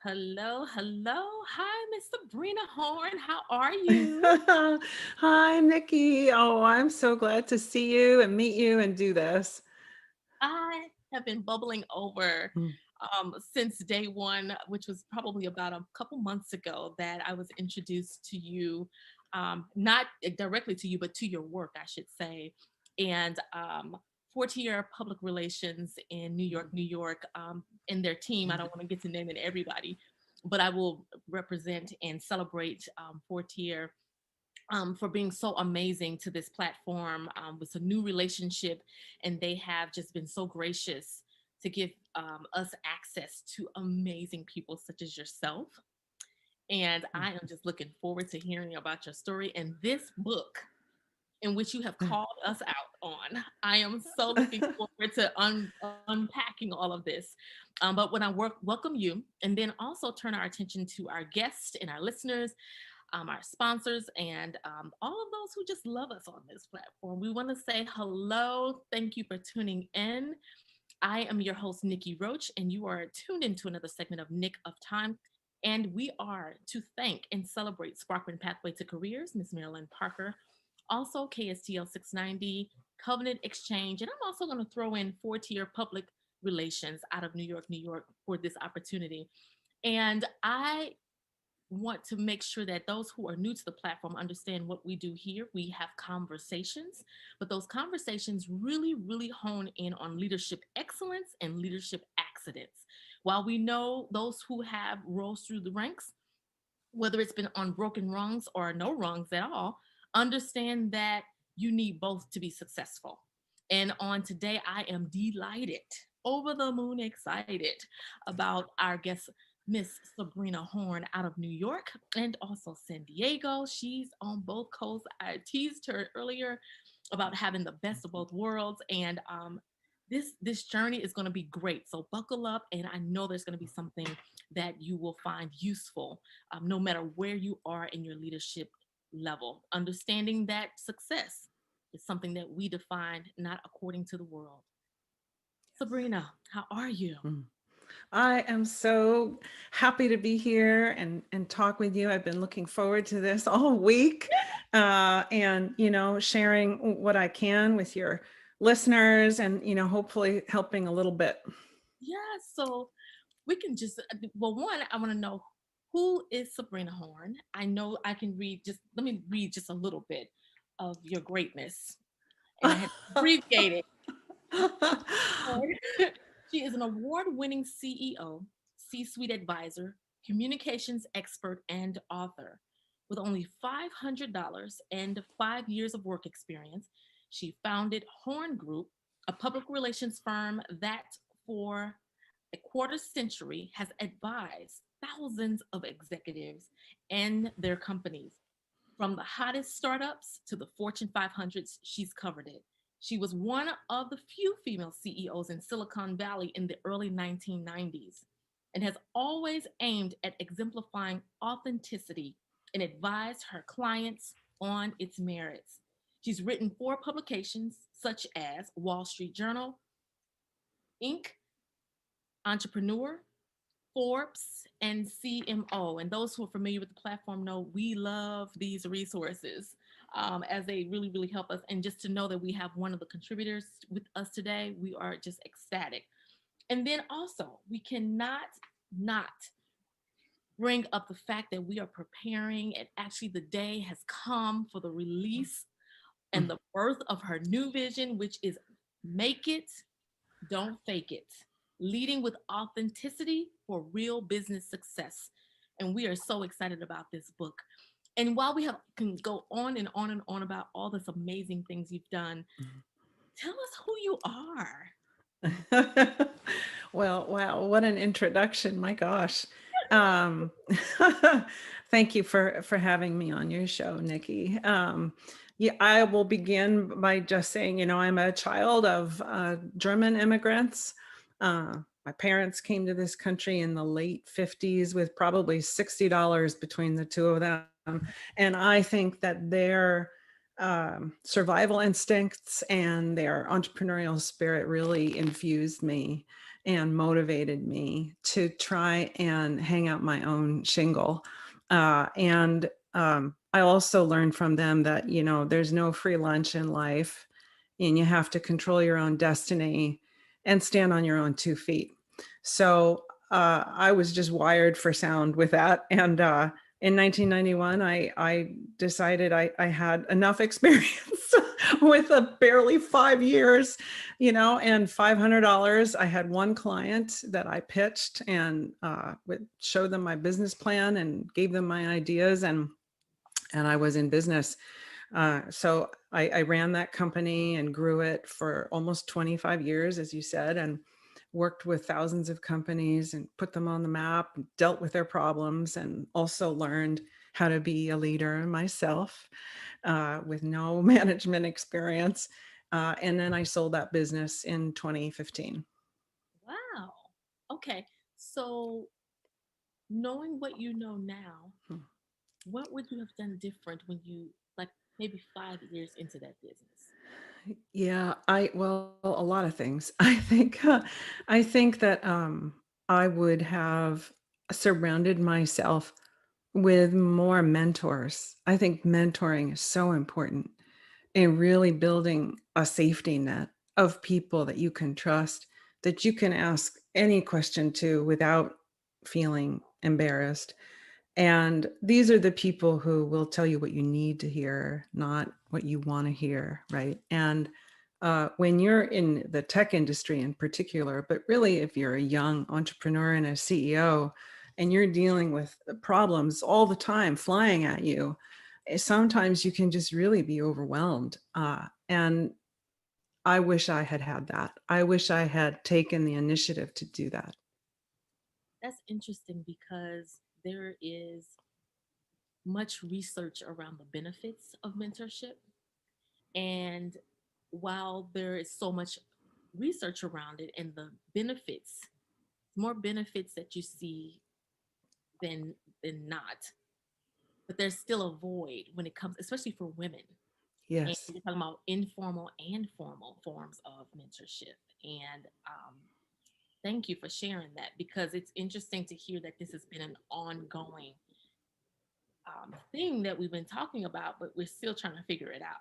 Hello, hello. Hi, Miss Sabrina Horn. How are you? Hi, Nikki. Oh, I'm so glad to see you and meet you and do this. I have been bubbling over Mm. since day one, which was probably about a couple months ago that I was introduced to you, not directly to you, but to your work, I should say. And 40-year public relations in New York, New York, and their team. I don't want to get to naming everybody, but I will represent and celebrate 40-year for being so amazing to this platform. It's a new relationship, and they have just been so gracious to give us access to amazing people such as yourself. And I am just looking forward to hearing about your story and this book in which you have called us out on. I am so looking forward to unpacking all of this. But when I welcome you, and then also turn our attention to our guests and our listeners, our sponsors, and all of those who just love us on this platform. We want to say hello. Thank you for tuning in. I am your host, Nikki Roach, and you are tuned into another segment of Nick of Time. And we are to thank and celebrate Sparkman Pathway to Careers, Miss Marilyn Parker, also KSTL 690, Covenant Exchange, and I'm also going to throw in 4-tier public relations out of New York, New York for this opportunity. And I want to make sure that those who are new to the platform understand what we do here. We have conversations, but those conversations really, really hone in on leadership excellence and leadership accidents. While we know those who have rose through the ranks, whether it's been on broken rungs or no rungs at all, understand that you need both to be successful. And on today, I am delighted, over the moon excited about our guest, Miss Sabrina Horn out of New York and also San Diego. She's on both coasts. I teased her earlier about having the best of both worlds. And this journey is going to be great. So buckle up, and I know there's going to be something that you will find useful, no matter where you are in your leadership level. Understanding that success is something that we define not according to the world. Sabrina, how are you? Mm. I am so happy to be here and talk with you. I've been looking forward to this all week, and sharing what I can with your listeners, and hopefully helping a little bit. Yeah, so we can just, well, one, I want to know, who is Sabrina Horn? I know I can read, just let me read just a little bit of your greatness. And I had to abbreviate it. She is an award winning CEO, C suite advisor, communications expert, and author. With only $500 and 5 years of work experience, she founded Horn Group, a public relations firm that for a quarter century has advised thousands of executives and their companies. From the hottest startups to the Fortune 500s, she's covered it. She was one of the few female CEOs in Silicon Valley in the early 1990s and has always aimed at exemplifying authenticity and advised her clients on its merits. She's written 4 publications, such as Wall Street Journal, Inc., Entrepreneur, Forbes, and CMO. And those who are familiar with the platform know we love these resources, as they really, really help us. And just to know that we have one of the contributors with us today, we are just ecstatic. And then also, we cannot not bring up the fact that we are preparing, and actually, the day has come for the release and the birth of her new vision, which is Make It, Don't Fake It, leading with authenticity for real business success. And we are so excited about this book. And while we can go on and on and on about all this amazing things you've done, tell us who you are. Well, wow, what an introduction. My gosh. Um, Thank you for having me on your show, Nikki. Yeah, I will begin by just saying, I'm a child of German immigrants. My parents came to this country in the late 50s with probably $60 between the two of them. And I think that their survival instincts and their entrepreneurial spirit really infused me. and motivated me to try and hang out my own shingle. And I also learned from them that, there's no free lunch in life, and you have to control your own destiny and stand on your own 2 feet. So I was just wired for sound with that. And in 1991, I decided I had enough experience with a barely 5 years, and $500. I had one client that I pitched and showed them my business plan and gave them my ideas, and I was in business. So I ran that company and grew it for almost 25 years, as you said, and worked with thousands of companies and put them on the map, and dealt with their problems, and also learned how to be a leader myself with no management experience. And then I sold that business in 2015. Wow. Okay. So knowing what you know now, Hmm. what would you have done different when you, like, maybe 5 years into that business? Yeah, well, a lot of things. I think that I would have surrounded myself with more mentors. I think mentoring is so important in really building a safety net of people that you can trust, that you can ask any question to without feeling embarrassed. And these are the people who will tell you what you need to hear, not what you want to hear, right? And when you're in the tech industry in particular, but really if you're a young entrepreneur and a CEO and you're dealing with problems all the time flying at you, sometimes you can just really be overwhelmed. And I wish I had had that. I wish I had taken the initiative to do that. That's interesting because there is much research around the benefits of mentorship. And while there is so much research around it and the benefits, more benefits that you see than not, but there's still a void when it comes, especially for women. And Yes. you're talking about informal and formal forms of mentorship. And thank you for sharing that, because it's interesting to hear that this has been an ongoing thing that we've been talking about, but we're still trying to figure it out.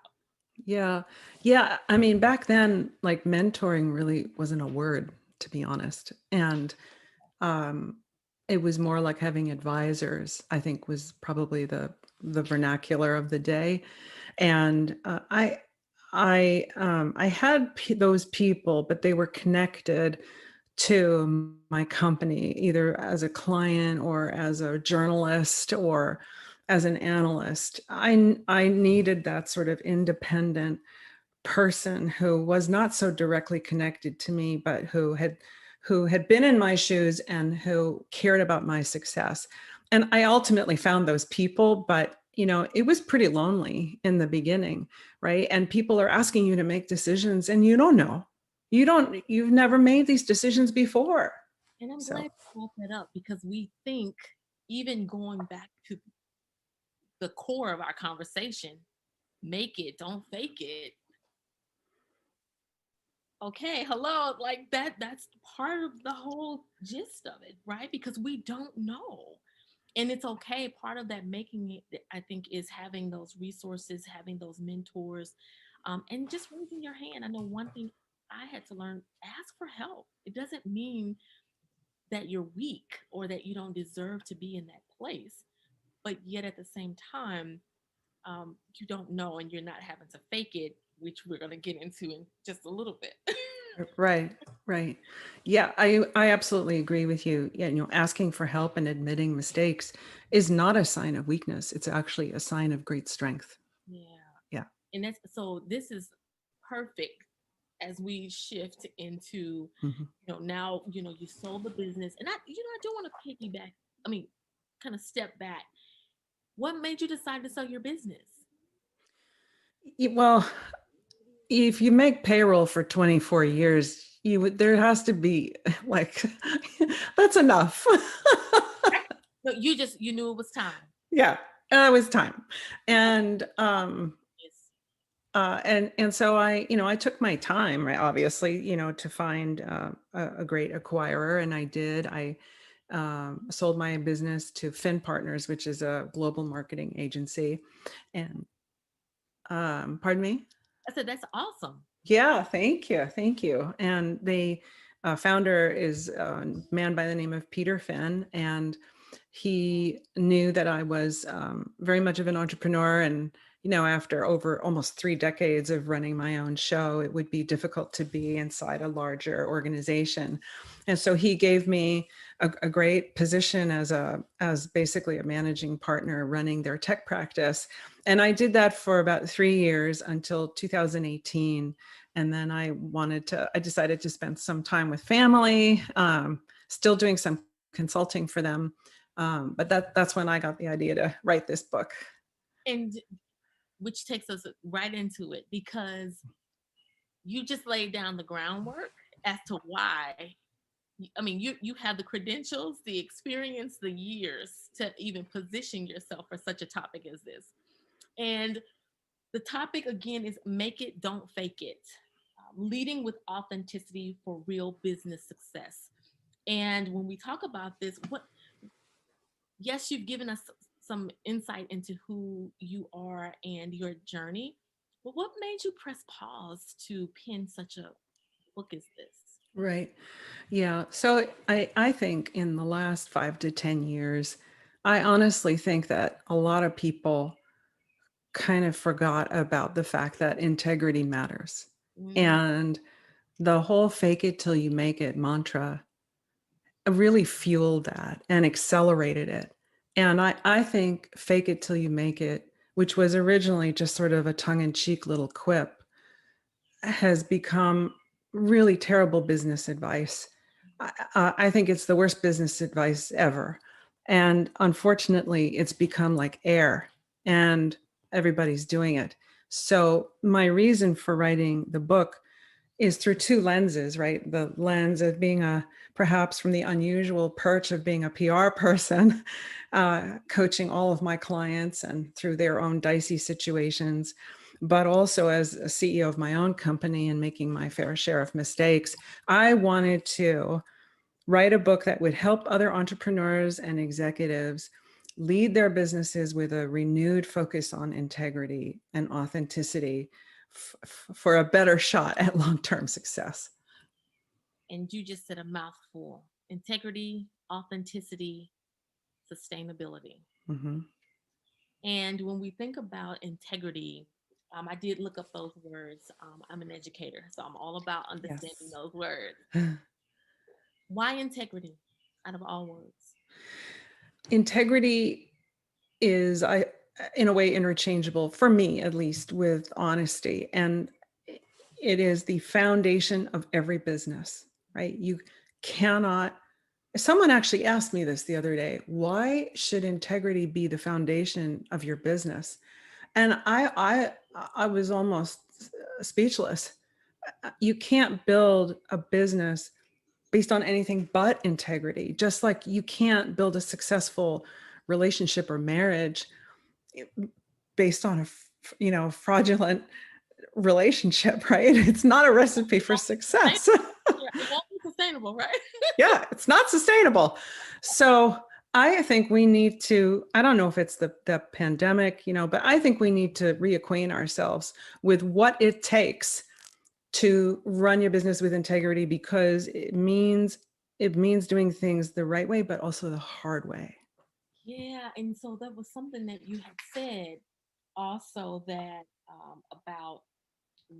Yeah. Yeah. I mean, back then, like mentoring really wasn't a word, to be honest. And um, it was more like having advisors, I think was probably the vernacular of the day. And I had those people, but they were connected to my company, either as a client or as a journalist or as an analyst. I needed that sort of independent person who was not so directly connected to me, but who had been in my shoes and who cared about my success. And I ultimately found those people, but it was pretty lonely in the beginning, right? And people are asking you to make decisions and you don't know. You've never made these decisions before. And I'm glad So, you brought that up, because we think, even going back to the core of our conversation, make it, don't fake it. Okay, hello, like that's part of the whole gist of it, right? Because we don't know. And it's okay. Part of that making it, I think, is having those resources, having those mentors, and just raising your hand. I know one thing I had to learn: ask for help. It doesn't mean that you're weak or that you don't deserve to be in that place, but yet at the same time, you don't know, and you're not having to fake it, which we're going to get into in just a little bit. right, right. Yeah, I absolutely agree with you. Yeah, asking for help and admitting mistakes is not a sign of weakness. It's actually a sign of great strength. Yeah. Yeah. And that's, so this is perfect as we shift into, Mhm. now, you sold the business. And I do want to piggyback, I mean, kind of step back. What made you decide to sell your business? Well, if you make payroll for 24 years, there has to be like that's enough. No, you knew it was time. Yeah, it was time. And Yes. And so I took my time, right, obviously, to find a great acquirer, and I did. I sold my business to Fin Partners, which is a global marketing agency. And pardon me? I said, that's awesome. Yeah, thank you. And the founder is a man by the name of Peter Finn, and he knew that I was very much of an entrepreneur. And after over almost 3 decades of running my own show, it would be difficult to be inside a larger organization. And so he gave me a great position as basically a managing partner running their tech practice. And I did that for about 3 years until 2018. And then I decided to spend some time with family, still doing some consulting for them. But that's when I got the idea to write this book. And which takes us right into it, because you just laid down the groundwork as to why. I mean, you have the credentials, the experience, the years to even position yourself for such a topic as this. And the topic again is make it, don't fake it. Leading with authenticity for real business success. And when we talk about this, yes, you've given us some insight into who you are and your journey, but what made you press pause to pen such a book as this? Right. Yeah. So I think in the last 5 to 10 years, I honestly think that a lot of people kind of forgot about the fact that integrity matters. Mm, And the whole fake it till you make it mantra really fueled that and accelerated it. And I think fake it till you make it, which was originally just sort of a tongue in cheek little quip, has become really terrible business advice. I think it's the worst business advice ever. And unfortunately, it's become like air and everybody's doing it. So, my reason for writing the book is through two lenses, right? The lens of being perhaps from the unusual perch of being a PR person, coaching all of my clients and through their own dicey situations, but also as a CEO of my own company and making my fair share of mistakes. I wanted to write a book that would help other entrepreneurs and executives lead their businesses with a renewed focus on integrity and authenticity for a better shot at long-term success. and you just said a mouthful: integrity, authenticity, sustainability. Mm-hmm. And when we think about integrity, I did look up those words. I'm an educator, so I'm all about understanding Yes. those words. Why integrity out of all words? Integrity is, in a way, interchangeable for me, at least, with honesty. And it is the foundation of every business, right? You cannot, someone actually asked me this the other day, why should integrity be the foundation of your business? And I was almost speechless. You can't build a business based on anything but integrity, just like you can't build a successful relationship or marriage based on a fraudulent relationship, right? It's not a recipe for success. Yeah, it won't be sustainable, right? Yeah, it's not sustainable. So I think we need to, I don't know if it's the pandemic, but I think we need to reacquaint ourselves with what it takes to run your business with integrity, because it means doing things the right way, but also the hard way. Yeah, and so that was something that you had said also, that about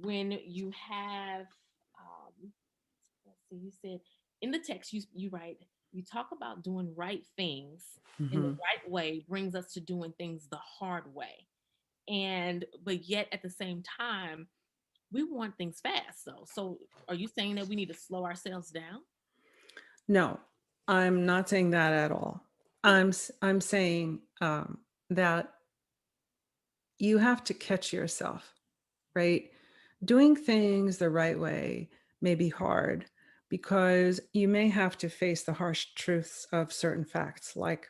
when you have, let's see, you said in the text, you write, you talk about doing right things in the Mhm. right way brings us to doing things the hard way. And but yet at the same time, we want things fast. So are you saying that we need to slow ourselves down? No, I'm not saying that at all. I'm saying that you have to catch yourself, right? Doing things the right way may be hard because you may have to face the harsh truths of certain facts, like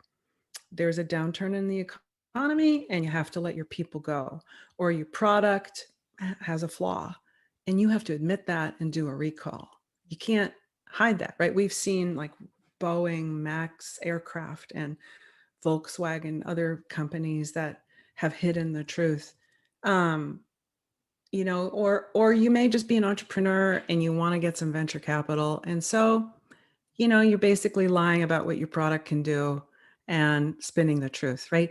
there's a downturn in the economy and you have to let your people go, or your product has a flaw, and you have to admit that and do a recall. You can't hide that, right? We've seen like Boeing, Max aircraft, and Volkswagen, other companies that have hidden the truth. Um, or you may just be an entrepreneur and you want to get some venture capital. And so, you're basically lying about what your product can do and spinning the truth, right?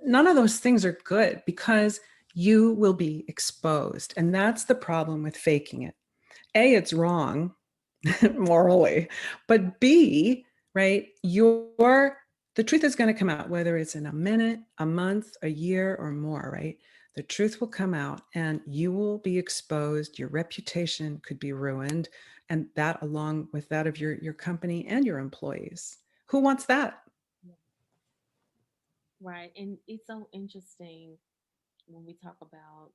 None of those things are good because you will be exposed. And that's the problem with faking it. A, it's wrong morally, but B, right, the truth is going to come out, whether it's in a minute, a month, a year, or more, right? The truth will come out and you will be exposed. Your reputation could be ruined, and that along with that of your company and your employees. Who wants that? Yeah. Right. And it's so interesting when we talk about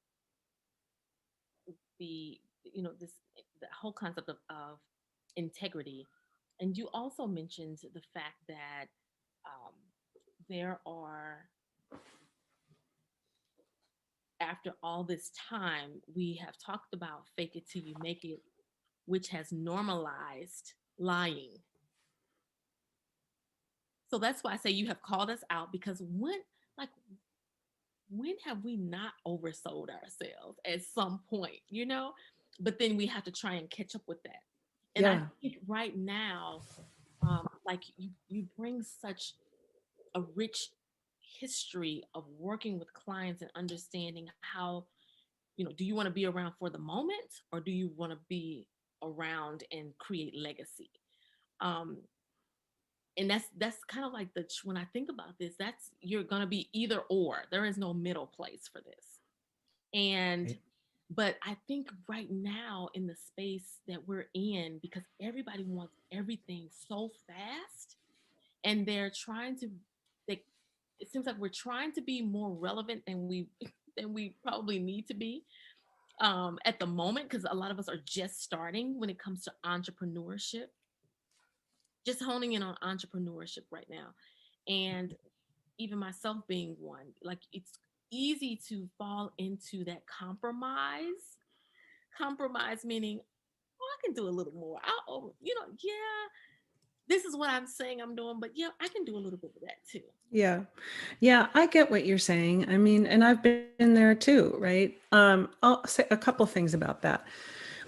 the, this, the whole concept of integrity. And you also mentioned the fact that um, there are, after all this time, we have talked about fake it till you make it, which has normalized lying. So that's why I say you have called us out, because like, when have we not oversold ourselves at some point, But then we have to try and catch up with that. And I Yeah. think right now, like you bring such a rich history of working with clients and understanding how, do you want to be around for the moment, or do you want to be around and create legacy? Um, and that's kind of like when I think about this, that's, you're going to be either or. There is no middle place for this. And Right. but I think right now in the space that we're in, because everybody wants everything so fast, and they're trying to, they, it seems like we're trying to be more relevant than we than we probably need to be at the moment, because a lot of us are just starting when it comes to entrepreneurship, just honing in on entrepreneurship right now. And even myself being one, like, it's easy to fall into that compromise meaning, oh, I can do a little more. Yeah, this is what I'm saying I'm doing, but yeah, I can do a little bit of that too. Yeah. Yeah, I get what you're saying. I mean, and I've been there too, right? I'll say a couple things about that.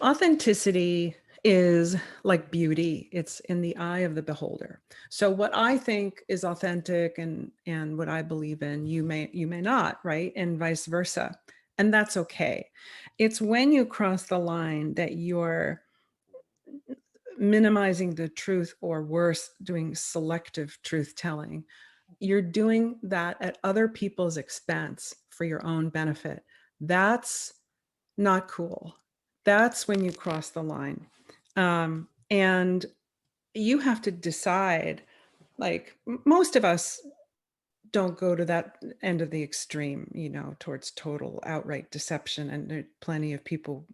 Authenticity is like beauty. It's in the eye of the beholder. So what I think is authentic and what I believe in, you may not, right? And vice versa. And that's okay. It's when you cross the line that you're minimizing the truth, or worse, doing selective truth telling. You're doing that at other people's expense for your own benefit. That's not cool. That's when you cross the line. And you have to decide, like, most of us don't go to that end of the extreme, towards total outright deception. And there are plenty of people,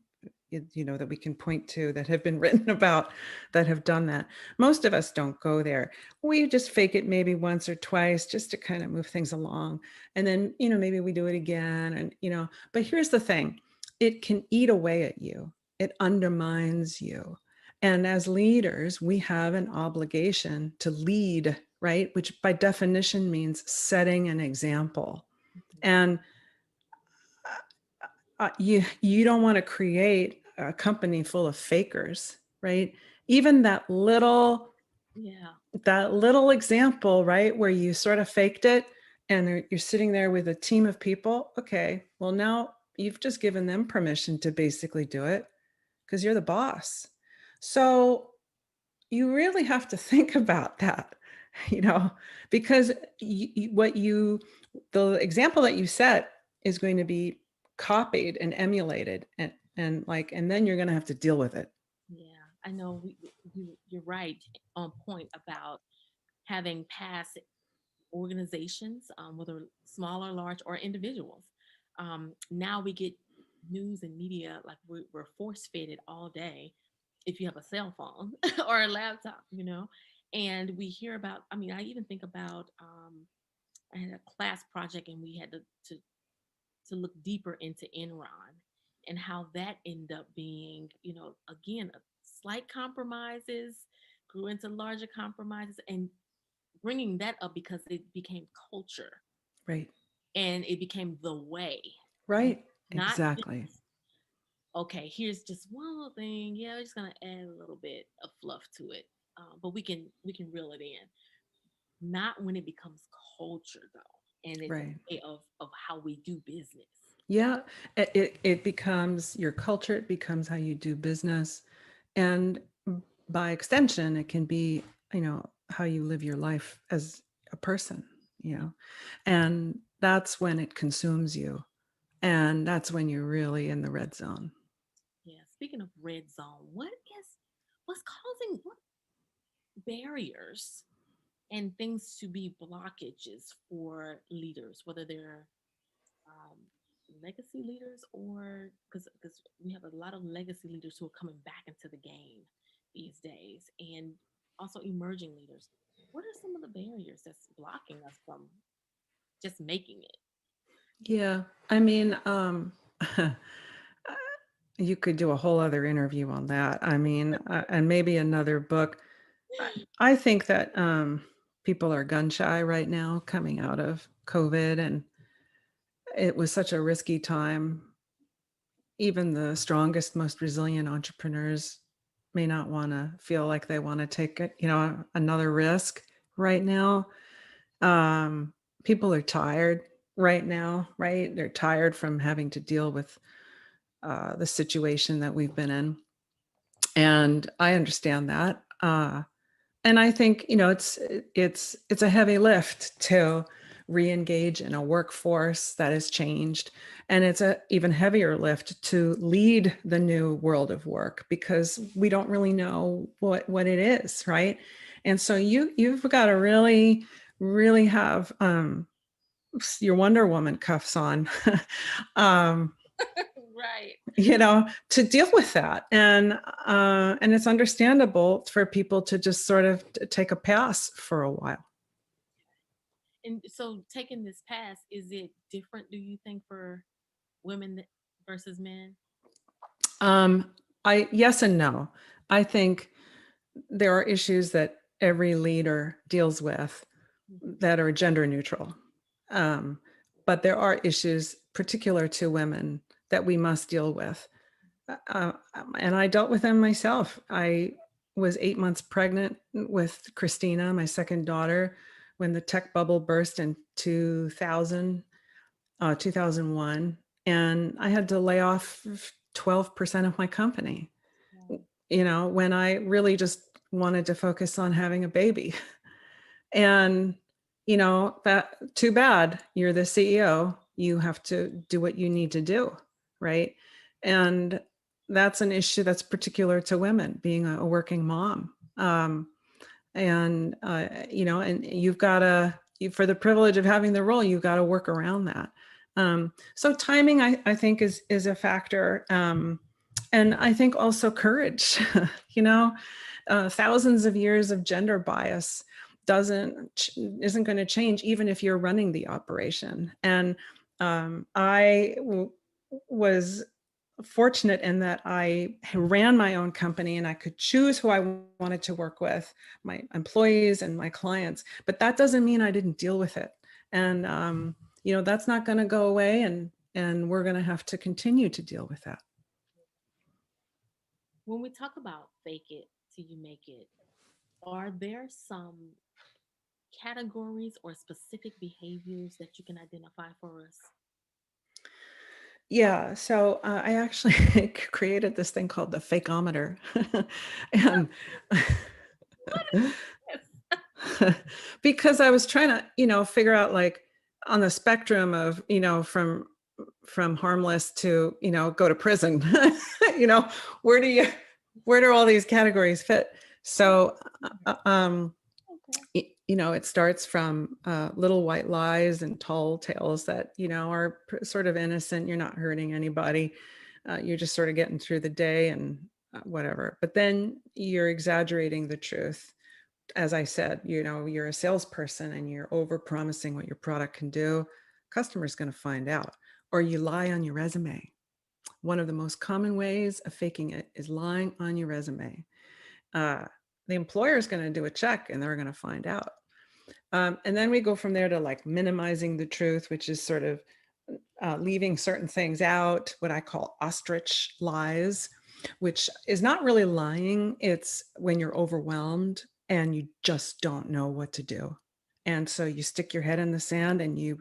that we can point to that have been written about that have done that. Most of us don't go there. We just fake it maybe once or twice just to kind of move things along. And then, maybe we do it again. And, but here's the thing, it can eat away at you, it undermines you. And as leaders, we have an obligation to lead, right? Which by definition means setting an example. And you don't want to create a company full of fakers, right? Even Yeah. that little example, right, where you sort of faked it, and you're sitting there with a team of people. Okay, well, now you've just given them permission to basically do it because you're the boss. So you really have to think about that, because the example that you set is going to be copied and emulated, and then you're going to have to deal with it. Yeah, I know you're right on point about having past organizations, whether small or large, or individuals. Now we get news and media, like we're force fed it all day if you have a cell phone or a laptop, and we hear about, I mean, I even think about, I had a class project and we had to look deeper into Enron. and how that ended up being, again, slight compromises grew into larger compromises, and bringing that up because it became culture Right. and it became the way, Right. not Exactly. okay, here's just one little thing. Yeah, we're just gonna add a little bit of fluff to it, but we can reel it in. Not when it becomes culture though, and it's a Right. way of how we do business. Yeah. It becomes your culture. It becomes how you do business. And by extension, it can be, how you live your life as a person, and that's when it consumes you. And that's when you're really in the red zone. Yeah. Speaking of red zone, what's causing what barriers and things to be blockages for leaders, whether they're um, legacy leaders or because we have a lot of legacy leaders who are coming back into the game these days, and also emerging leaders. What are some of the barriers that's blocking us from just making it? Yeah. I mean, you could do a whole other interview on that. I mean, and maybe another book. I, I think that people are gun shy right now coming out of COVID, and it was such a risky time. Even the strongest, most resilient entrepreneurs may not want to feel like they want to take another risk right now. Um, People are tired right now, right? They're tired from having to deal with the situation that we've been in, and I understand that. And I think it's a heavy lift to re-engage in a workforce that has changed, and it's a even heavier lift to lead the new world of work because we don't really know what it is, right? And so you've got to really have your Wonder Woman cuffs on. um, Right. to deal with that. And it's understandable for people to just sort of take a pass for a while. And so, taking this pass, is it different, do you think, for women versus men? um, I Yes and no. I think there are issues that every leader deals with Mhm. that are gender neutral, um, but there are issues particular to women that we must deal with. And I dealt with them myself. I was 8 months pregnant with Christina, my second daughter, when the tech bubble burst in 2001. And I had to lay off 12% of my company, Wow. when I really just wanted to focus on having a baby. And, that too bad. You're the CEO. You have to do what you need to do. Right. And that's an issue that's particular to women being a working mom. And you've got for the privilege of having the role, you've got to work around that. So timing, I think is a factor. And I think also courage, you know, thousands of years of gender bias isn't going to change even if you're running the operation. And was fortunate in that I ran my own company and I could choose who I wanted to work with, my employees and my clients. But that doesn't mean I didn't deal with it. And that's not going to go away, and we're going to have to continue to deal with that. When we talk about fake it till you make it, are there some categories or specific behaviors that you can identify for us? Yeah, so I actually created this thing called the Phagometer, and Yes. because I was trying to, figure out, like, on the spectrum of, from harmless to, go to prison, you know, where do you, where do all these categories fit? So, Okay. it starts from little white lies and tall tales that, are sort of innocent. You're not hurting anybody. You're just sort of getting through the day and whatever. But then you're exaggerating the truth. As I said, you're a salesperson and you're over promising what your product can do. Customer's going to find out. Or you lie on your resume. one of the most common ways of faking it is lying on your resume. Uh, the employer is going to do a check and they're going to find out. And then we go from there to like minimizing the truth, which is sort of leaving certain things out, what I call ostrich lies, which is not really lying. It's when you're overwhelmed and you just don't know what to do. And so you stick your head in the sand and you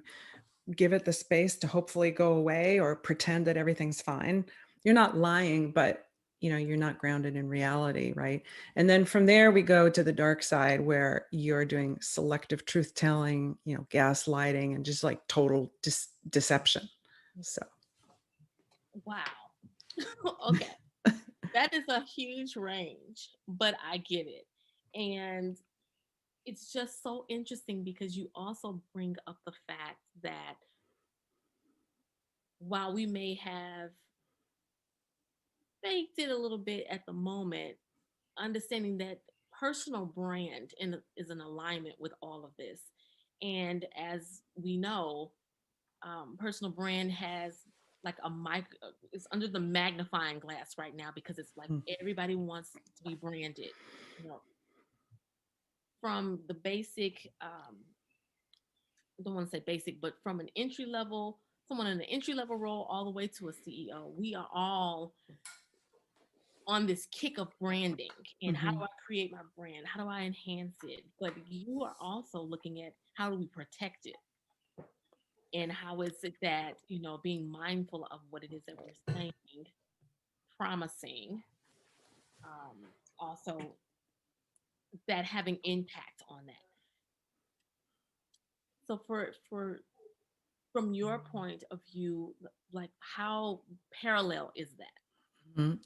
give it the space to hopefully go away or pretend that everything's fine. You're not lying, but you're not grounded in reality, right? And then from there we go to the dark side where you're doing selective truth telling, gaslighting, and just like total deception. So Wow. Okay. That is a huge range, but I get it. And it's just so interesting because you also bring up the fact that while we may have faked it a little bit at the moment, understanding that personal brand is in alignment with all of this. And as we know, personal brand has like a mic, it's under the magnifying glass right now because it's like everybody wants to be branded, you know, from the basic, I don't want to say basic, but from an entry level, someone in an entry level role all the way to a CEO. We are all on this kick of branding and how do I create my brand? How do I enhance it? But you are also looking at how do we protect it? And how is it that, being mindful of what it is that we're saying, promising, also that having impact on that. So for from your point of view, like how parallel is that?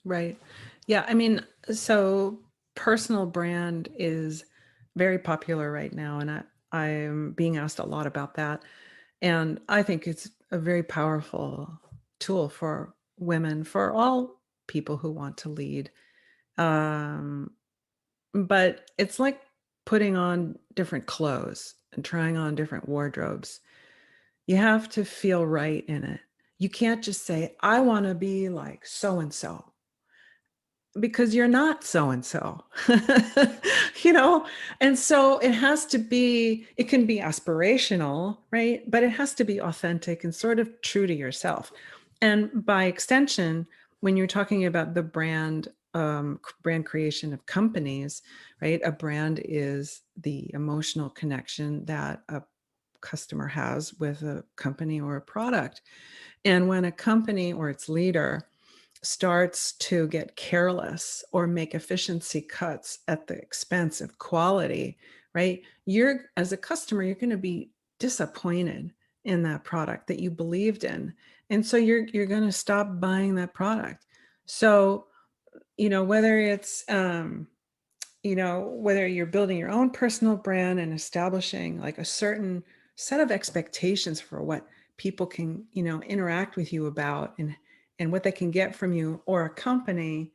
Right. Yeah. I mean, so personal brand is very popular right now. And I'm being asked a lot about that. And I think it's a very powerful tool for women, for all people who want to lead. Um, but it's like putting on different clothes and trying on different wardrobes. You have to feel right in it. You can't just say, I want to be like so and so, because you're not so and so. you know and so it can be aspirational, right? But it has to be authentic and sort of true to yourself. And by extension, when you're talking about the brand creation of companies, right? A brand is the emotional connection that a customer has with a company or a product. And when a company or its leader starts to get careless or make efficiency cuts at the expense of quality, right? As a customer, you're going to be disappointed in that product that you believed in. And so you're going to stop buying that product. So, whether it's, whether you're building your own personal brand and establishing like a certain set of expectations for what people can, interact with you about, and what they can get from you, or a company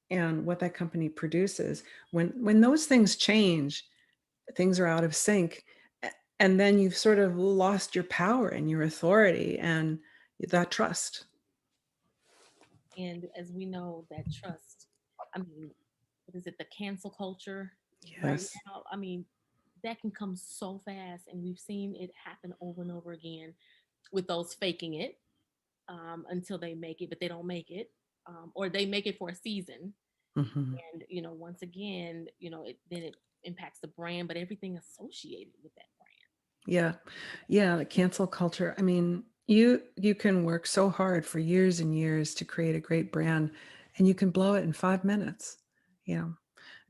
and what that company produces. When those things change, things are out of sync, and then you've sort of lost your power and your authority and that trust. And as we know, that trust, I mean, what is it, the cancel culture right Yes. now? I mean, that can come so fast, and we've seen it happen over and over again with those faking it until they make it, but they don't make it, or they make it for a season, Mhm. and once again, then it impacts the brand, but everything associated with that brand. Yeah. Yeah, the cancel culture. I mean, you can work so hard for years and years to create a great brand, and you can blow it in 5 minutes. You know.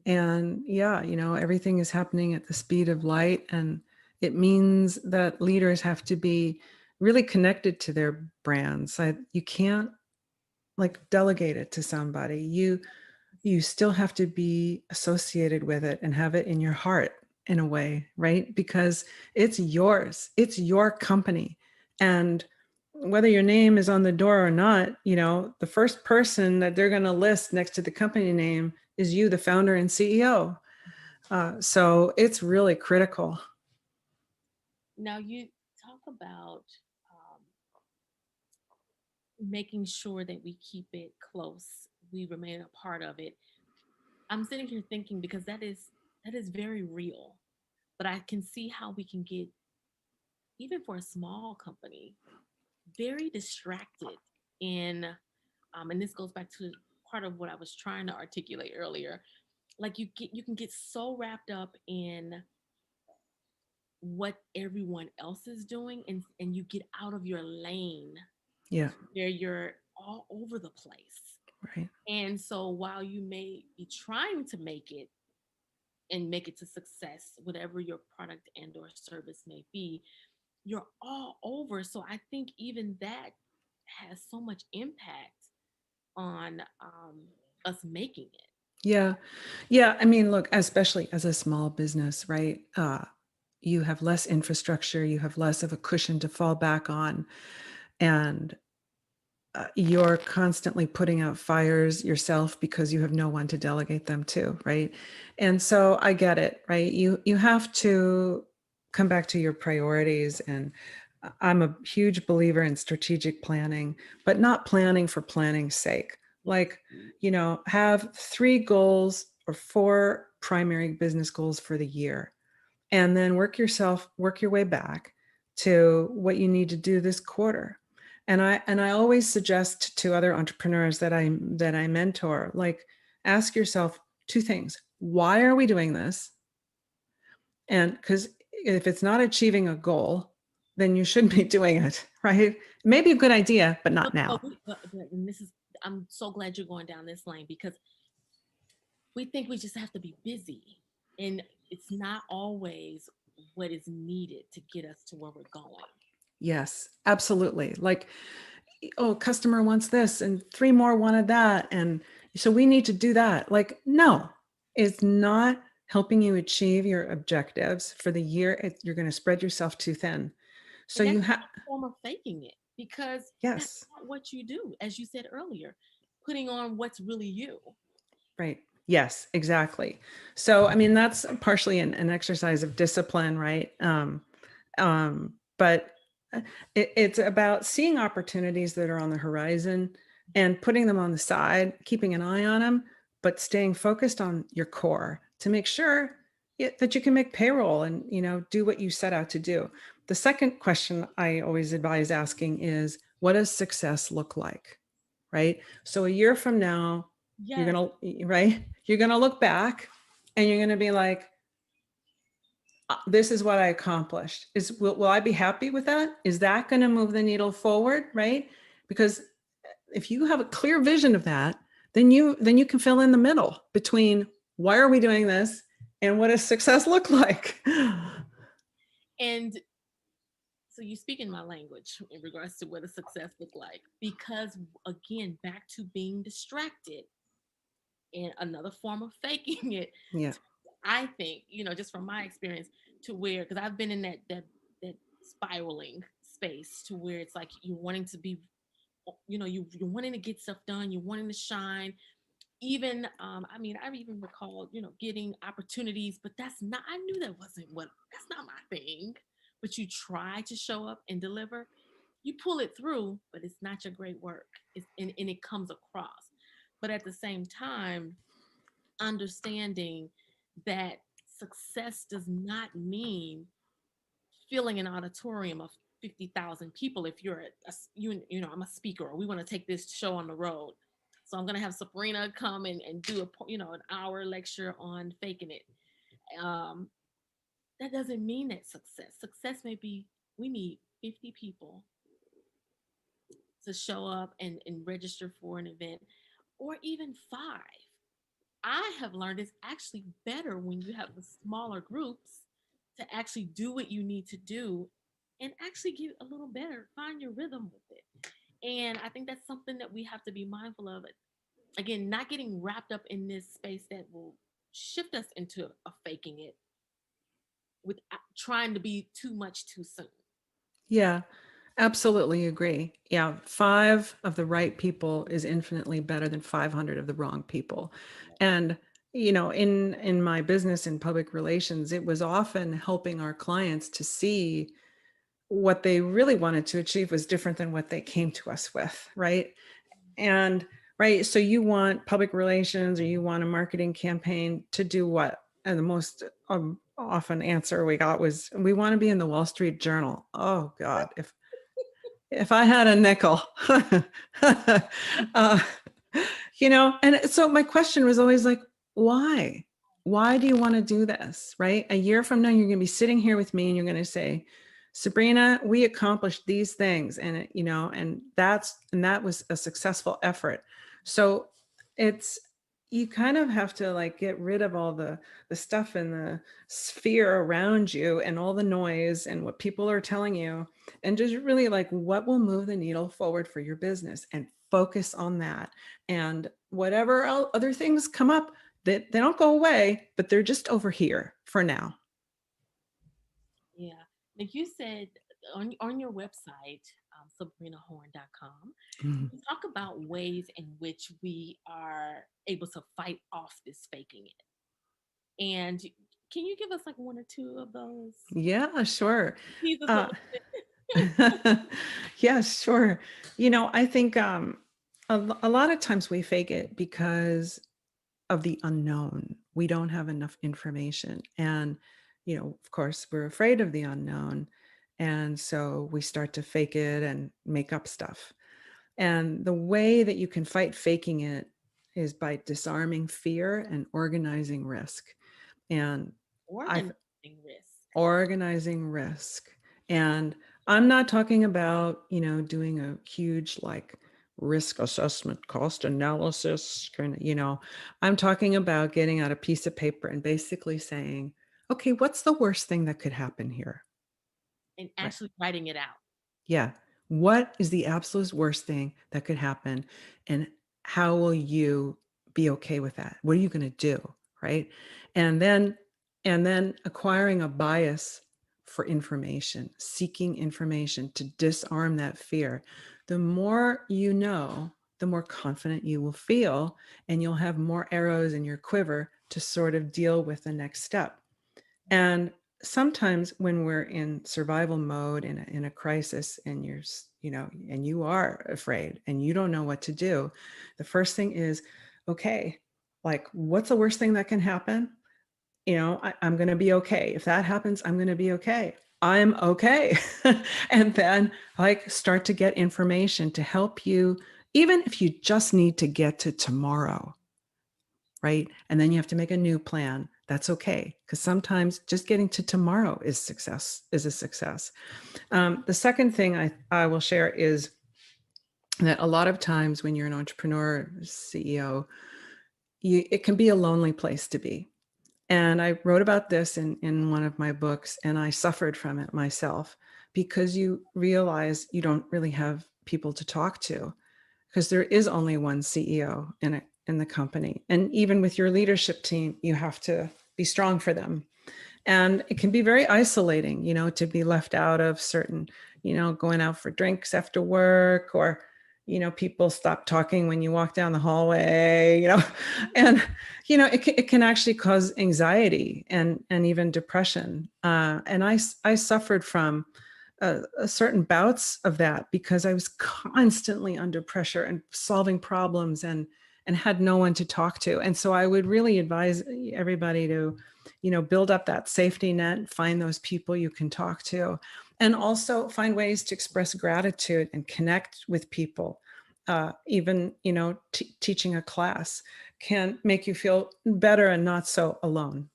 And yeah, everything is happening at the speed of light, and it means that leaders have to be really connected to their brands. You can't like delegate it to somebody. You still have to be associated with it and have it in your heart in a way, right? Because it's yours, it's your company. And whether your name is on the door or not, the first person that they're going to list next to the company name is you, the founder and CEO. So it's really critical. Now you talk about um, making sure that we keep it close, we remain a part of it. I'm sitting here thinking because that is very real, but I can see how we can get, even for a small company, very distracted in, and this goes back to part of what I was trying to articulate earlier. Like you can get so wrapped up in what everyone else is doing, and you get out of your lane Yeah. where you're all over the place. Right. And so while you may be trying to make it and make it to success, whatever your product and or service may be, you're all over. So I think even that has so much impact on us making it. Yeah. Yeah. I mean, look, especially as a small business, right? You have less infrastructure, you have less of a cushion to fall back on. And you're constantly putting out fires yourself because you have no one to delegate them to, right? And so I get it, right? You have to come back to your priorities. And I'm a huge believer in strategic planning, but not planning for planning's sake. Like, have 3 goals or 4 primary business goals for the year, and then work your way back to what you need to do this quarter. And I always suggest to other entrepreneurs that I mentor, like, ask yourself 2 things: why are we doing this? And because if it's not achieving a goal, then you shouldn't be doing it, right? Maybe a good idea, but not now. And this is, I'm so glad you're going down this lane because we think we just have to be busy, and it's not always what is needed to get us to where we're going. Yes, absolutely. Like, oh, customer wants this and 3 more wanted that. And so we need to do that. Like, no, it's not helping you achieve your objectives for the year. You're going to spread yourself too thin. So And that's you have, a form of faking it because that's yes, not what you do, as you said earlier, putting on what's really you. right. Yes, exactly. So, I mean, that's partially an exercise of discipline, right? But it's about seeing opportunities that are on the horizon and putting them on the side, keeping an eye on them, but staying focused on your core to make sure that you can make payroll and do what you set out to do. The second question I always advise asking is, what does success look like? Right? So a year from now, you're Yes. gonna right, you're gonna look back and you're gonna be like, this is what I accomplished. Will I be happy with that? Is that going to move the needle forward? Right? Because if you have a clear vision of that, then you can fill in the middle between why are we doing this and what does success look like? And so you speak in my language in regards to what a success look like, because again, back to being distracted and another form of faking it. Yeah. I think, just from my experience, to where, because I've been in that spiraling space to where it's like you're wanting to be, you're wanting to get stuff done, you're wanting to shine. Even I mean, I even recall, getting opportunities, but I knew that's not my thing. But you try to show up and deliver, you pull it through, but it's not your great work. And it comes across. But at the same time, understanding that success does not mean filling an auditorium of 50,000 people. If you're I'm a speaker, or we want to take this show on the road, so I'm going to have Sabrina come and do an hour lecture on faking it. um that doesn't mean that success may be, we need 50 people to show up and register for an event, or even 5. I have learned it's actually better when you have the smaller groups to actually do what you need to do and actually get a little better, find your rhythm with it. And I think that's something that we have to be mindful of. Again, not getting wrapped up in this space that will shift us into a faking it with trying to be too much too soon. Yeah, absolutely agree. Yeah, 5 of the right people is infinitely better than 500 of the wrong people. And in my business in public relations, it was often helping our clients to see what they really wanted to achieve was different than what they came to us with, right? And right, so you want public relations or you want a marketing campaign to do what? And the most often answer we got was, we want to be in the Wall Street Journal. Oh God, if I had a nickel. uh, and so my question was always like, why? Why do you want to do this? Right? A year from now, you're going to be sitting here with me and you're going to say, Sabrina, we accomplished these things. And, and that was a successful effort. So it's, you kind of have to like get rid of all the stuff in the sphere around you and all the noise and what people are telling you, and just really like what will move the needle forward for your business, and focus on that. And whatever other things come up, that they don't go away, but they're just over here for now. Yeah. Like you said on your website, sabrinahorn.com, Mhm. you talk about ways in which we are able to fight off this faking it. And can you give us like one or two of those? Yeah, sure. Tease us a uh, little bit. yeah, sure. I think a lot of times we fake it because of the unknown. We don't have enough information. And, of course, we're afraid of the unknown. And so we start to fake it and make up stuff. And the way that you can fight faking it is by disarming fear and organizing risk. And I Organizing risk. organizing risk. And I'm not talking about, doing a huge like risk assessment, cost analysis kind of, I'm talking about getting out a piece of paper and basically saying, okay, what's the worst thing that could happen here? And Right. actually writing it out. Yeah. What is the absolute worst thing that could happen? And how will you be okay with that? What are you going to do? Right. And then, acquiring a bias for information, seeking information to disarm that fear. The more you know, the more confident you will feel, and you'll have more arrows in your quiver to sort of deal with the next step. And sometimes when we're in survival mode in a crisis, and and you are afraid and you don't know what to do, the first thing is, okay, like what's the worst thing that can happen? I'm going to be okay. If that happens, I'm going to be okay. I'm okay. And then like start to get information to help you, even if you just need to get to tomorrow, right? And then you have to make a new plan. That's okay, because sometimes just getting to tomorrow is a success. The second thing I will share is that a lot of times when you're an entrepreneur, CEO, it can be a lonely place to be. And I wrote about this in one of my books, and I suffered from it myself, because you realize you don't really have people to talk to, because there is only one CEO in the company. And even with your leadership team, you have to be strong for them. And it can be very isolating, to be left out of certain, going out for drinks after work, or, people stop talking when you walk down the hallway, and, it can actually cause anxiety and even depression. And I suffered from certain bouts of that, because I was constantly under pressure and solving problems, and had no one to talk to. And so I would really advise everybody to, build up that safety net, find those people you can talk to, and also find ways to express gratitude and connect with people. Even, teaching a class can make you feel better and not so alone.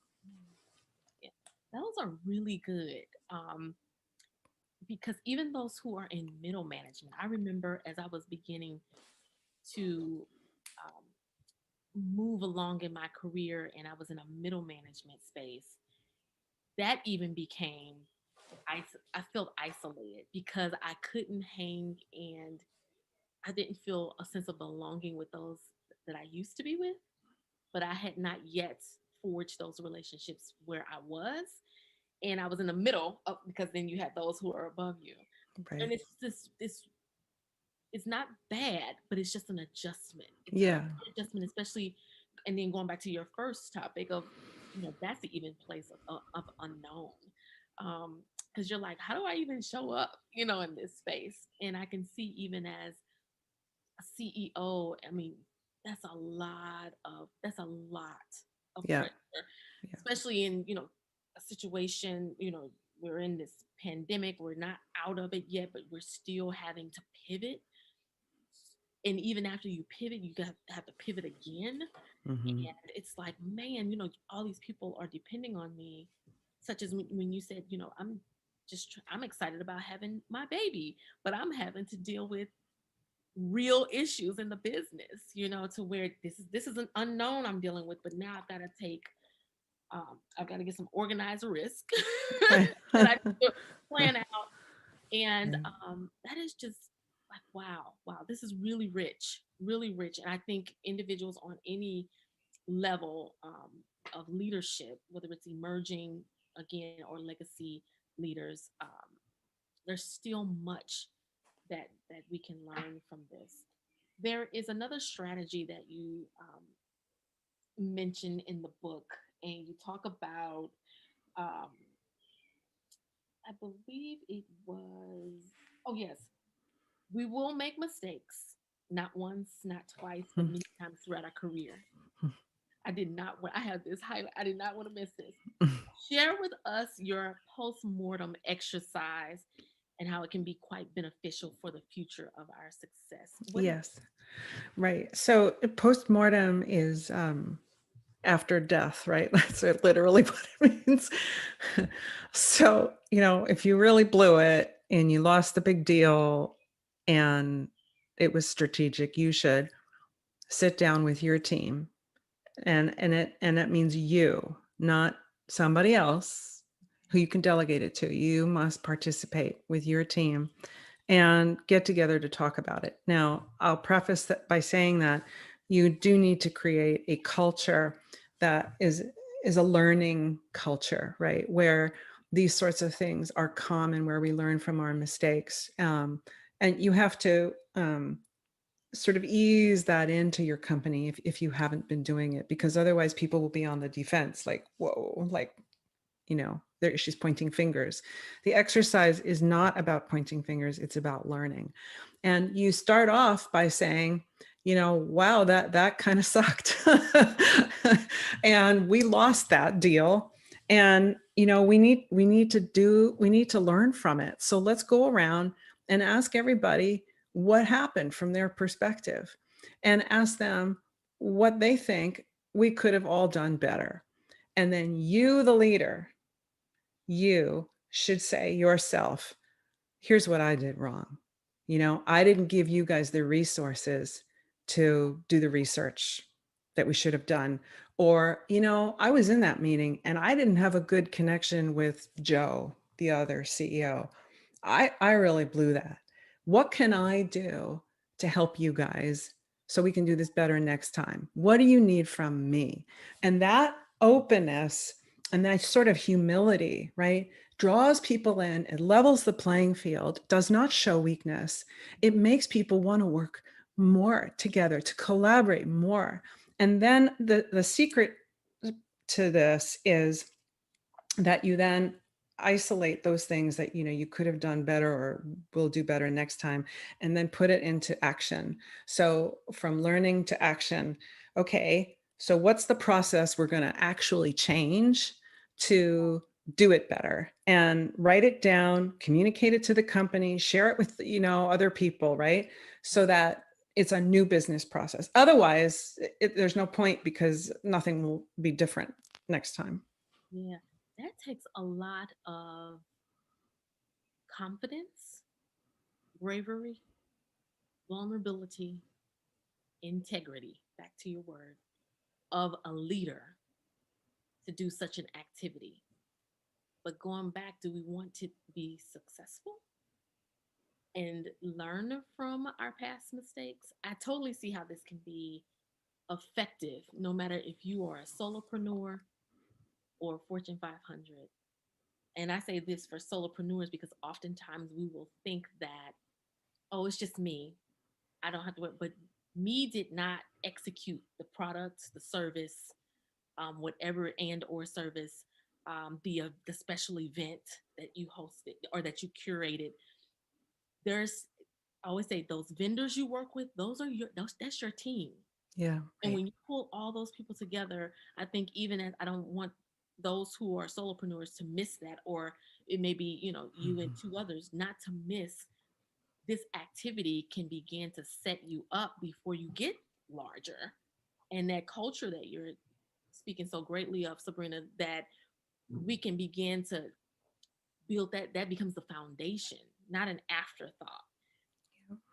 Yeah. Those are really good. Because even those who are in middle management, I remember as I was beginning to um, move along in my career and I was in a middle management space, that even became, I felt isolated because I couldn't hang and I didn't feel a sense of belonging with those that I used to be with, but I had not yet forged those relationships where I was. And I was in the middle of, because then you had those who are above you. Right. And it's not bad, but it's just an adjustment. It's a Yeah. hard adjustment, especially, and then going back to your first topic of, that's the even place of unknown. Um, because you're like, how do I even show up, in this space? And I can see, even as a CEO, I mean, that's a lot of Yeah. pressure, Yeah. especially in, a situation, we're in this pandemic, we're not out of it yet, but we're still having to pivot. And even after you pivot, you have to pivot again. Hmm. And it's like, man, all these people are depending on me, such as when you said, I'm excited about having my baby, but I'm having to deal with real issues in the business, to where this is an unknown I'm dealing with, but now I've got to get some organized risk that I need to plan out. And Yeah. that is just like, wow, wow, this is really rich. And I think individuals on any level of leadership, whether it's emerging again or legacy leaders, there's still much that we can learn from this. There is another strategy that you mention in the book, and you talk about, um, I believe it was, oh, yes, we will make mistakes, not once, not twice, but many times throughout our career. I have this highlight. I did not want to miss this. Share with us your post-mortem exercise and how it can be quite beneficial for the future of our success. What is Yes. Right. So postmortem is after death, right? That's literally what it means. So, if you really blew it and you lost the big deal and it was strategic, you should sit down with your team, and that means you, not somebody else who you can delegate it to. You must participate with your team and get together to talk about it. Now, I'll preface that by saying that you do need to create a culture that is a learning culture, right? Where these sorts of things are common, where we learn from our mistakes. And you have to sort of ease that into your company if you haven't been doing it, because otherwise people will be on the defense, like, whoa, like, there she's pointing fingers. The exercise is not about pointing fingers, it's about learning. And you start off by saying, wow, that kind of sucked. And we lost that deal. And we need to learn from it. So let's go around and ask everybody what happened from their perspective, and ask them what they think we could have all done better. And then you, the leader, you should say yourself, here's what I did wrong. I didn't give you guys the resources to do the research that we should have done. Or, I was in that meeting and I didn't have a good connection with Joe, the other CEO. I really blew that. What can I do to help you guys so we can do this better next time? What do you need from me? And that openness and that sort of humility, right, draws people in, it levels the playing field, does not show weakness. It makes people want to work more together, to collaborate more. And then the secret to this is that you then isolate those things that you could have done better or will do better next time, and then put it into action. So from learning to action, okay, so what's the process we're going to actually change to do it better? And write it down, communicate it to the company, share it with other people, right? So that it's a new business process. Otherwise there's no point, because nothing will be different next time. Yeah, that takes a lot of confidence, bravery, vulnerability, integrity, back to your word, of a leader to do such an activity. But going back, do we want to be successful and learn from our past mistakes? I totally see how this can be effective, no matter if you are a solopreneur or Fortune 500. And I say this for solopreneurs because oftentimes we will think that, oh, it's just me. I don't have to work. But me did not execute the product, the service, whatever and or service the special event that you hosted or that you curated. There's I always say those vendors you work with, that's your team. Yeah, And right. when you pull all those people together, I think even as I don't want those who are solopreneurs to miss that, or it may be, you and Mhm. two others not to miss this activity can begin to set you up before you get larger. And that culture that you're speaking so greatly of, Sabrina, that we can begin to build that becomes the foundation, not an afterthought.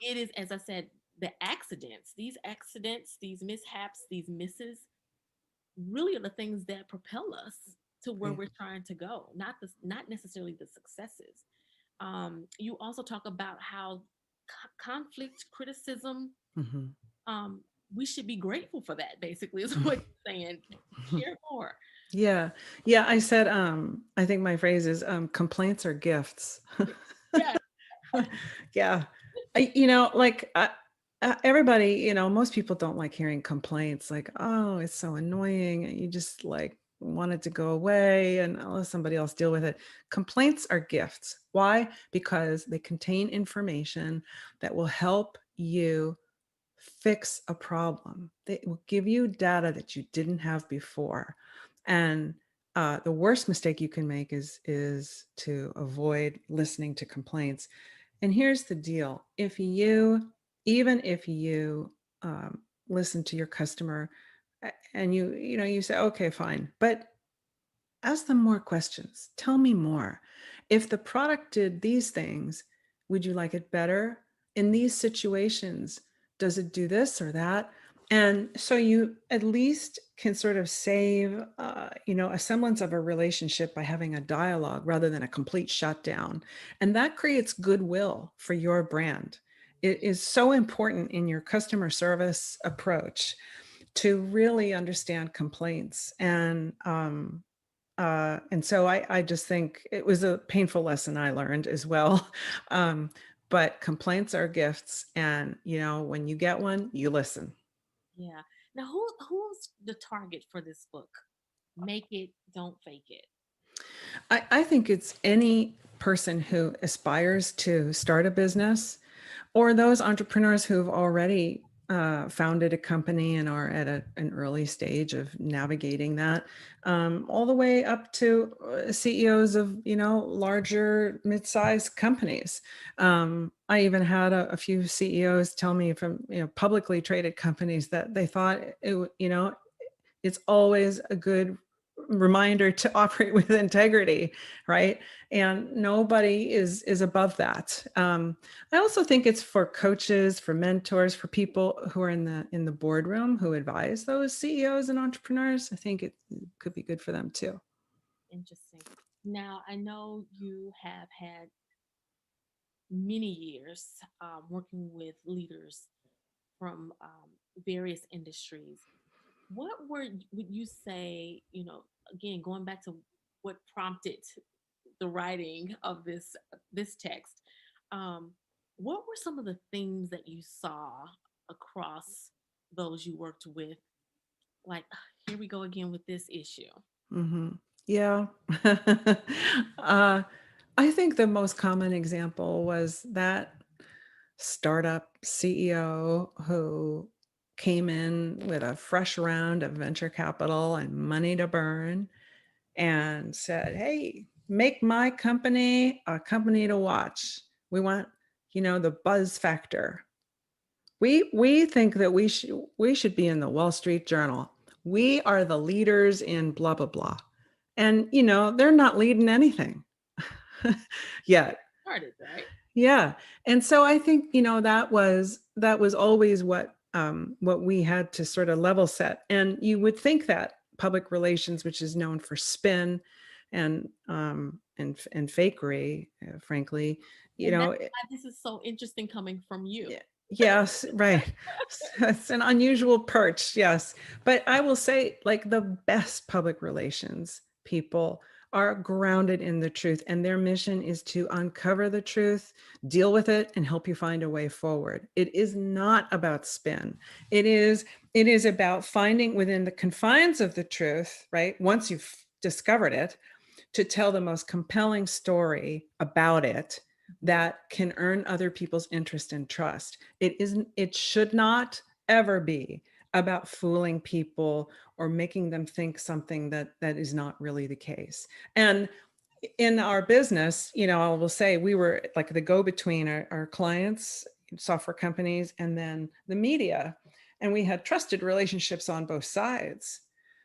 It is, as I said, the accidents, these mishaps, these misses really are the things that propel us to where Right. we're trying to go, not necessarily the successes. You also talk about how conflict, criticism, Mhm. um, we should be grateful for that, basically, is what you're saying. Share more. Yeah. Yeah, I said, I think my phrase is, complaints are gifts. Yeah. Yeah. Like, everybody, most people don't like hearing complaints, like, "Oh, it's so annoying," and you just, like, want it to go away and I'll let somebody else deal with it. Complaints are gifts. Why? Because they contain information that will help you fix a problem. They will give you data that you didn't have before. And the worst mistake you can make is to avoid listening to complaints. And here's the deal: even if you listen to your customer and you say, okay, fine, but ask them more questions. Tell me more. If the product did these things, would you like it better? In these situations, does it do this or that? And so you at least can sort of save, a semblance of a relationship by having a dialogue rather than a complete shutdown. And that creates goodwill for your brand. It is so important in your customer service approach to really understand complaints and so I just think it was a painful lesson I learned as well. Um, but complaints are gifts, and when you get one, you listen. Yeah. Now, who's the target for this book? Make it, don't fake it. I think it's any person who aspires to start a business, or those entrepreneurs who've already founded a company and are at an early stage of navigating that, all the way up to CEOs of larger mid-sized companies. I even had a few CEOs tell me from publicly traded companies that they thought it's always a good reminder to operate with integrity, right? And nobody is above that. I also think it's for coaches, for mentors, for people who are in the boardroom who advise those CEOs and entrepreneurs. I think it could be good for them too. Interesting. Now, I know you have had many years working with leaders from various industries. Would you say, again, going back to what prompted the writing of this text, um, what were some of the things that you saw across those you worked with? Like, here we go again with this issue. Hmm. Yeah. uh, I think the most common example was that startup CEO who came in with a fresh round of venture capital and money to burn and said, "Hey, make my company a company to watch. We want, the buzz factor. We think that we should be in the Wall Street Journal. We are the leaders in blah blah blah." And they're not leading anything yet. Started, right? Yeah. And so I think, that was always what we had to sort of level set. And you would think that public relations, which is known for spin and fakery, frankly, you And that's know, why this is so interesting coming from you. yeah, yes, right. It's an unusual perch, yes. But I will say, like, the best public relations people are grounded in the truth, and their mission is to uncover the truth, deal with it, and help you find a way forward. It is not about spin. It is about finding within the confines of the truth, right? Once you've discovered it, to tell the most compelling story about it Mhm. that can earn other people's interest and trust. It should not ever be about fooling people or making them think something that is not really the case. And in our business, I will say we were like the go-between our clients, software companies, and then the media. And we had trusted relationships on both sides.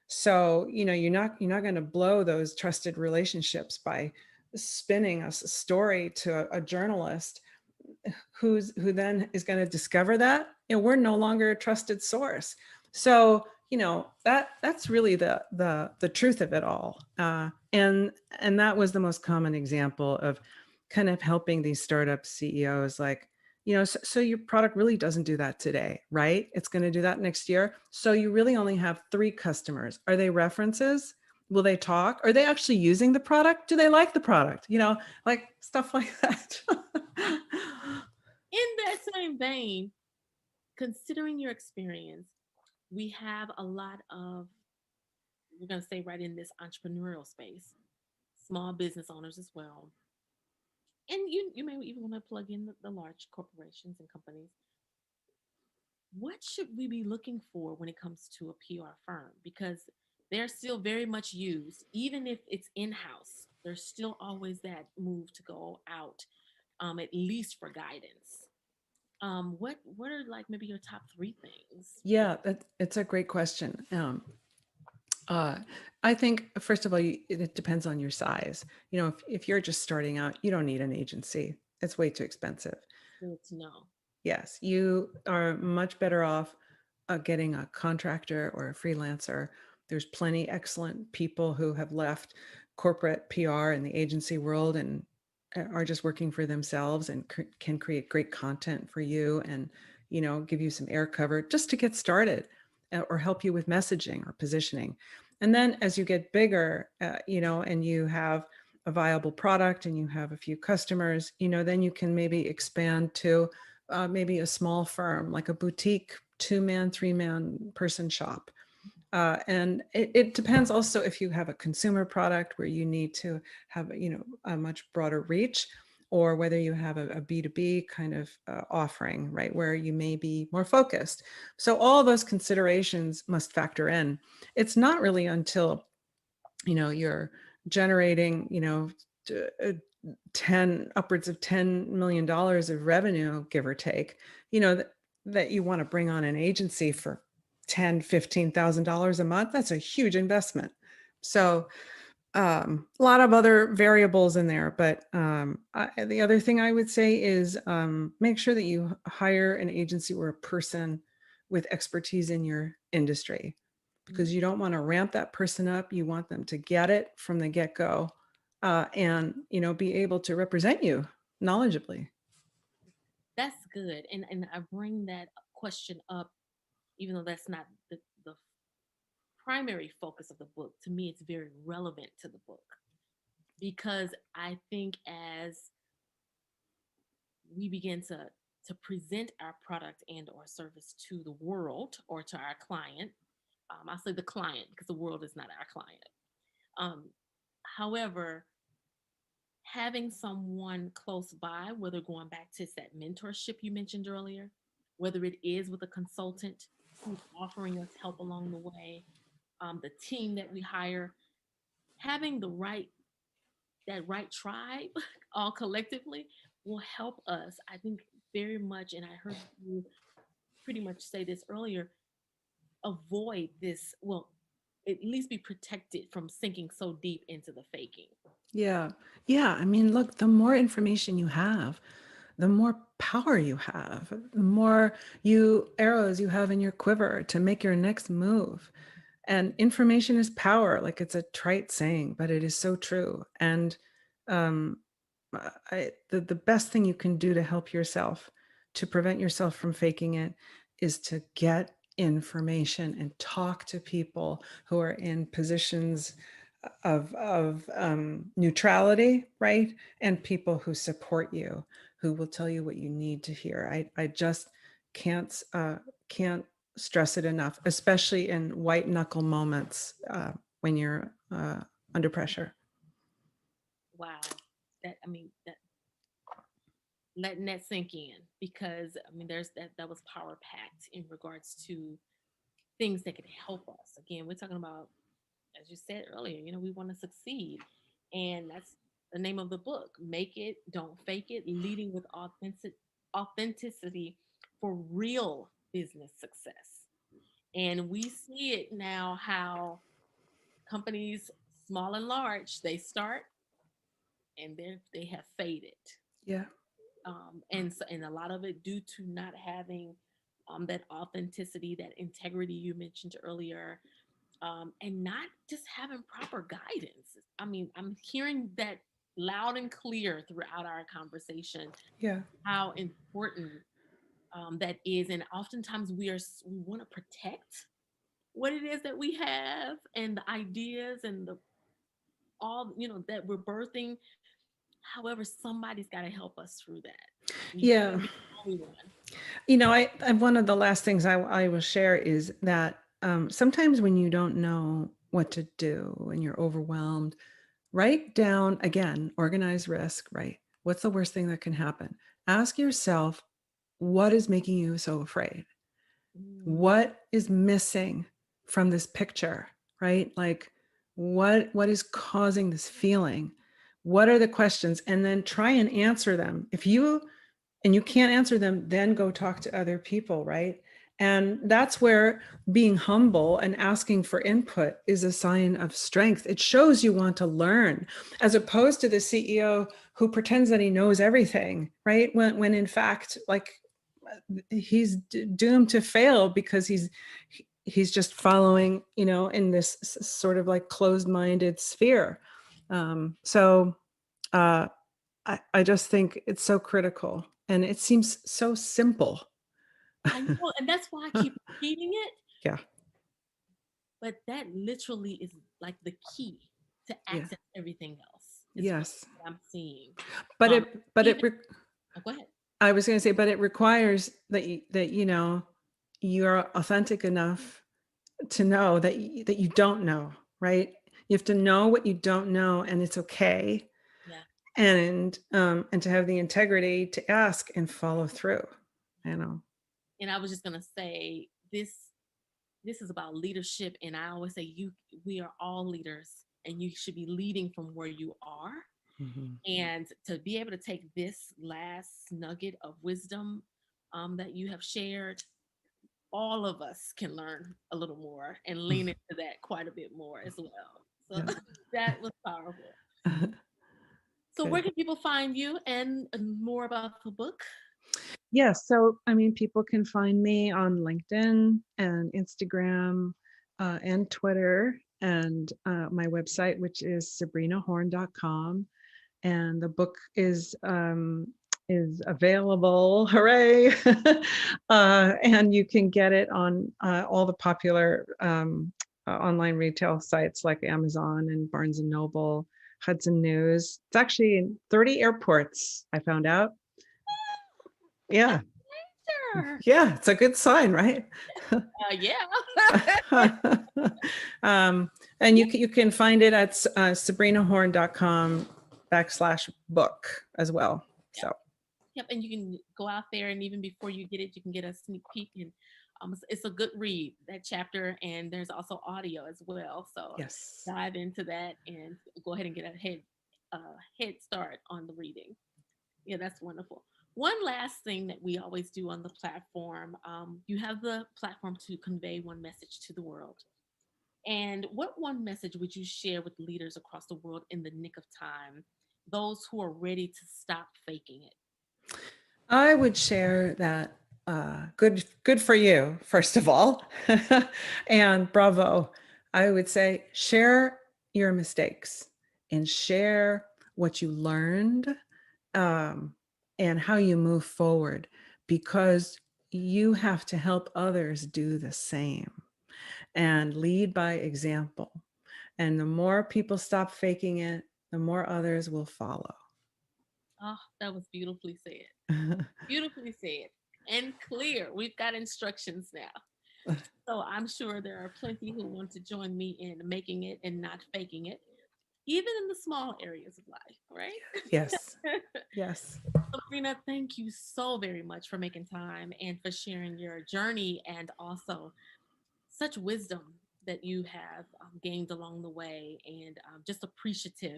So, you're not going to blow those trusted relationships by spinning a story to a journalist who then is going to discover that we're no longer a trusted source. So that's really the truth of it all. And that was the most common example of kind of helping these startup CEOs, like, so your product really doesn't do that today, right? It's going to do that next year. So you really only have 3 customers. Are they references? Will they talk? Are they actually using the product? Do they like the product? Like stuff like that. In that same vein, considering your experience, we have a lot of, we're going to say right in this entrepreneurial space, small business owners as well. And you may even want to plug in the large corporations and companies. What should we be looking for when it comes to a PR firm? Because they're still very much used, even if it's in house, there's still always that move to go out, at least for guidance. What are like maybe your top 3 things? Yeah, it's a great question. Uh, I think, first of all, it depends on your size. If you're just starting out, you don't need an agency. It's way too expensive. Good to know. Yes, you are much better off getting a contractor or a freelancer. There's plenty excellent people who have left corporate PR and the agency world and are just working for themselves and can create great content for you and give you some air cover just to get started, or help you with messaging or positioning. And then as you get bigger, and you have a viable product and you have a few customers, then you can maybe expand to maybe a small firm, like a boutique 2-man, 3-man person shop. And it depends also if you have a consumer product where you need to have, a much broader reach, or whether you have a B2B kind of offering, right, where you may be more focused. So all those considerations must factor in. It's not really until, you're generating, 10 upwards of $10 million of revenue, give or take, that you want to bring on an agency for $10,000-15,000 a month. That's a huge investment. So a lot of other variables in there, but the other thing I would say is make sure that you hire an agency or a person with expertise in your industry, Mm, because you don't want to ramp that person up. You want them to get it from the get-go, and be able to represent you knowledgeably. that's good. And I bring that question up, even though that's not the primary focus of the book. To me, it's very relevant to the book because I think as we begin to present our product and or service to the world or to our client, I'll say the client because the world is not our client. Um, However, having someone close by, whether going back to that mentorship you mentioned earlier, whether it is with a consultant who's offering us help along the way, the team that we hire, having that right tribe all collectively will help us, I think, very much. And I heard you pretty much say this earlier, avoid this, well, at least be protected from sinking so deep into the faking. Yeah. Yeah. I mean, look, the more information you have, the more power you have, the more arrows you have in your quiver to make your next move. And information is power. Like, it's a trite saying, but it is so true. And um, the best thing you can do to help yourself, to prevent yourself from faking it, is to get information and talk to people who are in positions of neutrality, right? And people who support you, who will tell you what you need to hear. I just can't stress it enough, especially in white knuckle moments when you're under pressure. Wow. That, I mean, that letting that sink in, because I mean, there's that was power packed in regards to things that could help us. Again, we're talking about, as you said earlier, we want to succeed. And that's the name of the book: Make It, Don't Fake It, Leading with Authenticity for Real Business Success. And we see it now how companies, small and large, they start and they have faded. Yeah. And a lot of it due to not having that authenticity, that integrity you mentioned earlier, and not just having proper guidance. I mean, I'm hearing that loud and clear throughout our conversation, Yeah. how important that is. And oftentimes we want to protect what it is that we have and the ideas and the all that we're birthing. However, somebody's got to help us through that. You Yeah. can't be the only one. I one of the last things I will share is that sometimes when you don't know what to do and you're overwhelmed, write down again, organize risk, right? What's the worst thing that can happen? Ask yourself, what is making you so afraid? Mm, What is missing from this picture, right? Like what is causing this feeling? What are the questions? And then try and answer them. If you can't answer them, then go talk to other people, right? And that's where being humble and asking for input is a sign of strength. It shows you want to learn, as opposed to the CEO who pretends that he knows everything, right? When in fact, like, he's doomed to fail because he's just following, in this sort of like closed-minded sphere. So I just think it's so critical, and it seems so simple. I know, and that's why I keep repeating it. Yeah, But that literally is like the key to yeah, access everything else. Is what yes. I'm seeing. But Um, it, but it, even re- oh, go ahead. I was going to say, but it requires that you're authentic enough to know that you don't know, right? You have to know what you don't know, and it's okay, Yeah, and to have the integrity to ask and follow through. yeah. You know. And I was just gonna say this is about leadership, and I always say we are all leaders, and you should be leading from where you are. Mhm. And to be able to take this last nugget of wisdom that you have shared, all of us can learn a little more and lean into that quite a bit more as well. So Yeah. that was powerful. So where Good. can people find you and more about the book? Yes. So, I mean, people can find me on LinkedIn and Instagram and Twitter, and my website, which is sabrinahorn.com. And the book is available. Hooray! And you can get it on all the popular online retail sites like Amazon and Barnes and Noble, Hudson News. It's actually in 30 airports, I found out. Yeah. That's Sure. Yeah, it's a good sign, right? Yeah. um, and you can find it at sabrinahorn.com/book as well. Yep. So Yep. And you can go out there, and even before you get it, you can get a sneak peek. And it's a good read, that chapter. And there's also audio as well. So yes. dive into that and go ahead and get a head start on the reading. Yeah, that's wonderful. One last thing that we always do on the platform, you have the platform to convey one message to the world. And what one message would you share with leaders across the world in the nick of time, those who are ready to stop faking it? I would share that good for you, first of all. And bravo. I would say share your mistakes and share what you learned, um, and how you move forward, because you have to help others do the same and lead by example. And the more people stop faking it, the more others will follow. Oh, that was beautifully said. Beautifully said. And clear. We've got instructions now. So I'm sure there are plenty who want to join me in making it and not faking it. even in the small areas of life, right? Yes. Yes. Sabrina, thank you so very much for making time and for sharing your journey and also such wisdom that you have gained along the way, and just appreciative